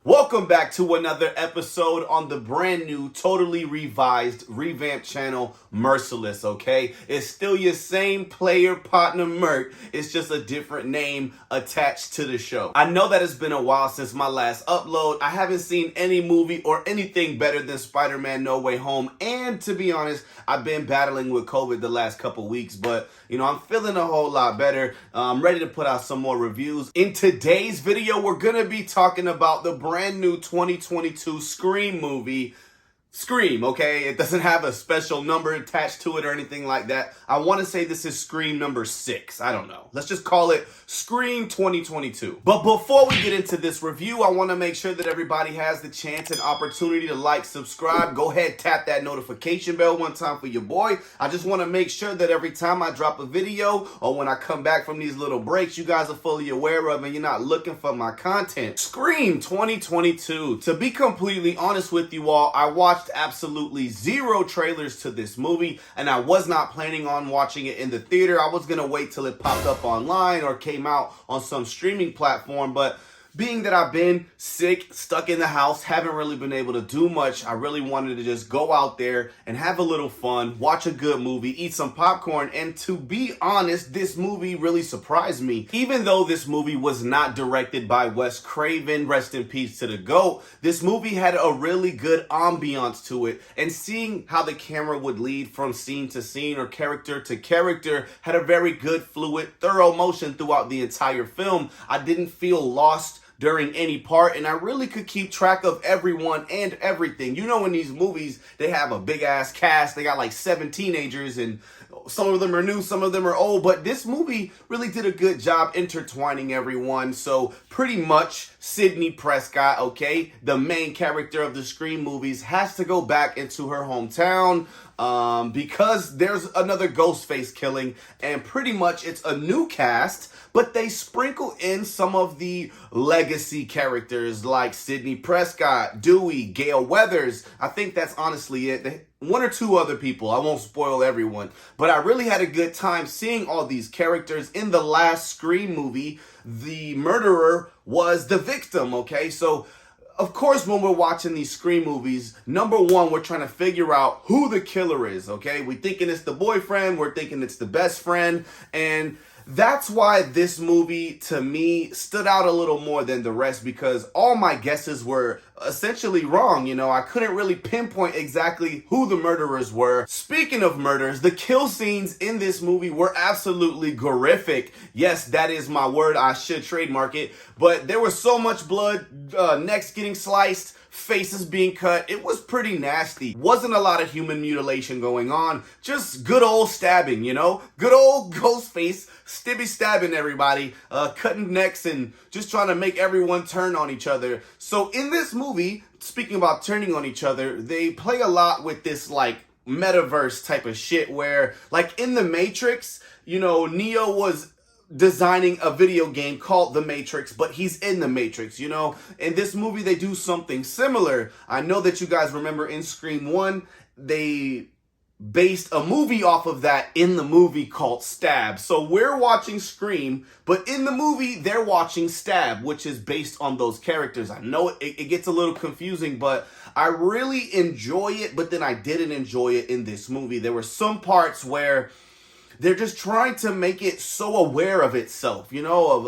Welcome back to another episode on the brand new, totally revised, revamped channel, Mercilous, okay? It's still your same player partner, Merc. It's just a different name attached to the show. I know that it's been a while since my last upload. I haven't seen any movie or anything better than Spider-Man No Way Home. And to be honest, I've been battling with COVID the last couple weeks, but you know, I'm feeling a whole lot better. I'm ready to put out some more reviews. In today's video, we're gonna be talking about the brand new 2022 Scream movie. Scream, okay? It doesn't have a special number attached to it or anything like that. I want to say this is Scream number 6. I don't know. Let's just call it Scream 2022. But before we get into this review, I want to make sure that everybody has the chance and opportunity to like, subscribe. Go ahead, tap that notification bell one time for your boy. I just want to make sure that every time I drop a video or when I come back from these little breaks, you guys are fully aware of and you're not looking for my content. Scream 2022. To be completely honest with you all, I watched absolutely zero trailers to this movie, and I was not planning on watching it in the theater. I was gonna wait till it popped up online or came out on some streaming platform, but being that I've been sick, stuck in the house, haven't really been able to do much, I really wanted to just go out there and have a little fun, watch a good movie, eat some popcorn, and to be honest, this movie really surprised me. Even though this movie was not directed by Wes Craven, rest in peace to the GOAT, this movie had a really good ambiance to it, and seeing how the camera would lead from scene to scene or character to character had a very good, fluid, thorough motion throughout the entire film. I didn't feel lost during any part, and I really could keep track of everyone and everything. You know, in these movies, they have a big ass cast. They got like 7 teenagers, and some of them are new, some of them are old, but this movie really did a good job intertwining everyone. So pretty much Sidney Prescott, okay, the main character of the Scream movies, has to go back into her hometown because there's another Ghostface killing, and pretty much it's a new cast, but they sprinkle in some of the legacy characters like Sidney Prescott, Dewey, Gale Weathers. I think that's honestly it. One or two other people. I won't spoil everyone. But I really had a good time seeing all these characters. In the last Scream movie, the murderer was the victim, okay? So of course, when we're watching these Scream movies, number one, we're trying to figure out who the killer is, okay? We're thinking it's the boyfriend, we're thinking it's the best friend, and that's why this movie, to me, stood out a little more than the rest, because all my guesses were essentially wrong. You know, I couldn't really pinpoint exactly who the murderers were. Speaking of murders, the kill scenes in this movie were absolutely horrific. Yes, that is my word. I should trademark it. But there was so much blood, necks getting sliced, faces being cut. It was pretty nasty. Wasn't a lot of human mutilation going on. Just good old stabbing, you know? Good old Ghostface stibby stabbing everybody, cutting necks and just trying to make everyone turn on each other. So in this movie, speaking about turning on each other, they play a lot with this like metaverse type of shit where, like in The Matrix, you know, Neo was designing a video game called The Matrix, but he's in The Matrix, you know? In this movie, they do something similar. I know that you guys remember in Scream 1, they based a movie off of that in the movie called Stab. So we're watching Scream, but in the movie, they're watching Stab, which is based on those characters. I know it gets a little confusing, but I really enjoy it, but then I didn't enjoy it in this movie. There were some parts where they're just trying to make it so aware of itself, you know,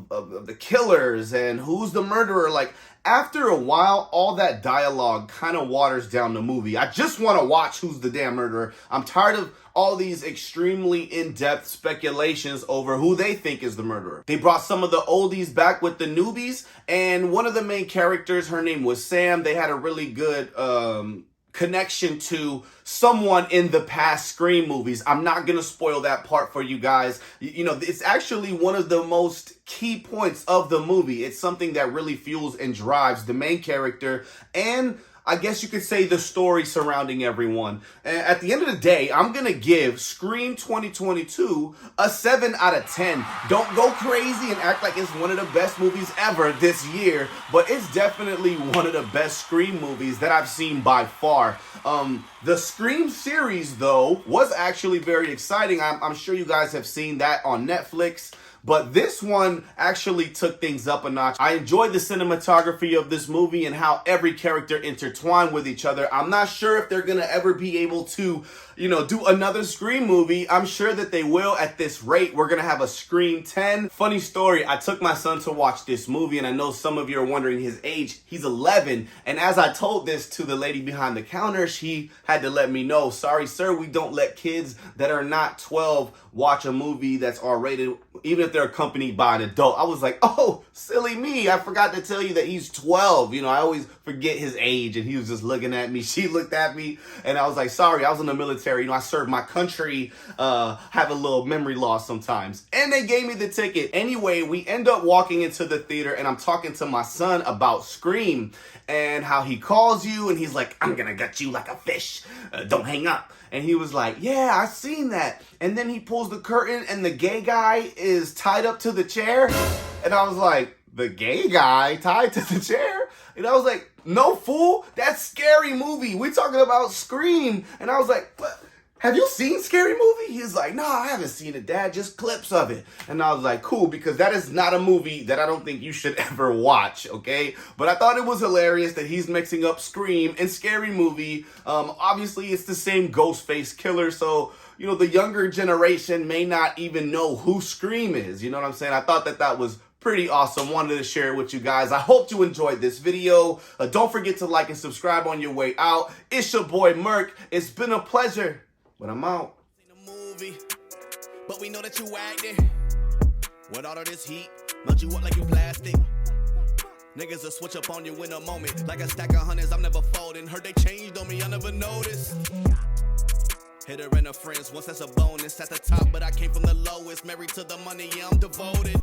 of the killers and who's the murderer. Like, after a while, all that dialogue kind of waters down the movie. I just want to watch who's the damn murderer. I'm tired of all these extremely in-depth speculations over who they think is the murderer. They brought some of the oldies back with the newbies, and one of the main characters, her name was Sam. They had a really good connection to someone in the past Scream movies. I'm not gonna spoil that part for you guys. You know, it's actually one of the most key points of the movie. It's something that really fuels and drives the main character, and I guess you could say the story surrounding everyone. And at the end of the day, I'm going to give Scream 2022 a 7 out of 10. Don't go crazy and act like it's one of the best movies ever this year, but it's definitely one of the best Scream movies that I've seen by far. The Scream series, though, was actually very exciting. I'm sure you guys have seen that on Netflix. but this one actually took things up a notch. I enjoyed the cinematography of this movie and how every character intertwined with each other. I'm not sure if they're gonna ever be able to, you know, do another Scream movie. I'm sure that they will. At this rate, we're gonna have a Scream 10. Funny story, I took my son to watch this movie, and I know some of you are wondering his age. He's 11, and as I told this to the lady behind the counter, she had to let me know, sorry sir, we don't let kids that are not 12 watch a movie that's R-rated, even if they're accompanied by an adult. I was like, oh, silly me, I forgot to tell you that he's 12. You know, I always forget his age, and he was just looking at me. She looked at me, and I was like, sorry, I was in the military. You know, I served my country, have a little memory loss sometimes. And they gave me the ticket. Anyway, we end up walking into the theater, and I'm talking to my son about Scream and how he calls you, and he's like, I'm gonna gut you like a fish. Don't hang up. And he was like, yeah, I seen that. And then he pulls the curtain, and the gay guy is tied up to the chair. And I was like, the gay guy tied to the chair? And I was like, no, fool, that's Scary Movie. We're talking about Scream. And I was like, what? Have you seen Scary Movie? He's like, no, I haven't seen it, Dad, just clips of it. And I was like, cool, because that is not a movie that I don't think you should ever watch, okay? But I thought it was hilarious that he's mixing up Scream and Scary Movie. Obviously, it's the same Ghostface killer, so, you know, the younger generation may not even know who Scream is. You know what I'm saying? I thought that that was pretty awesome. Wanted to share it with you guys. I hope you enjoyed this video. Don't forget to like and subscribe on your way out. It's your boy, Merc. It's been a pleasure. But I'm out. But we know that you acting. With all of this heat, melt you up like you plastic. Niggas will switch up on you in a moment. Like a stack of hundreds, I'm never folding. Heard they changed on me, I never noticed. Hit her and her friends, once that's a bonus. At the top, but I came from the lowest. Married to the money, yeah, I'm devoted.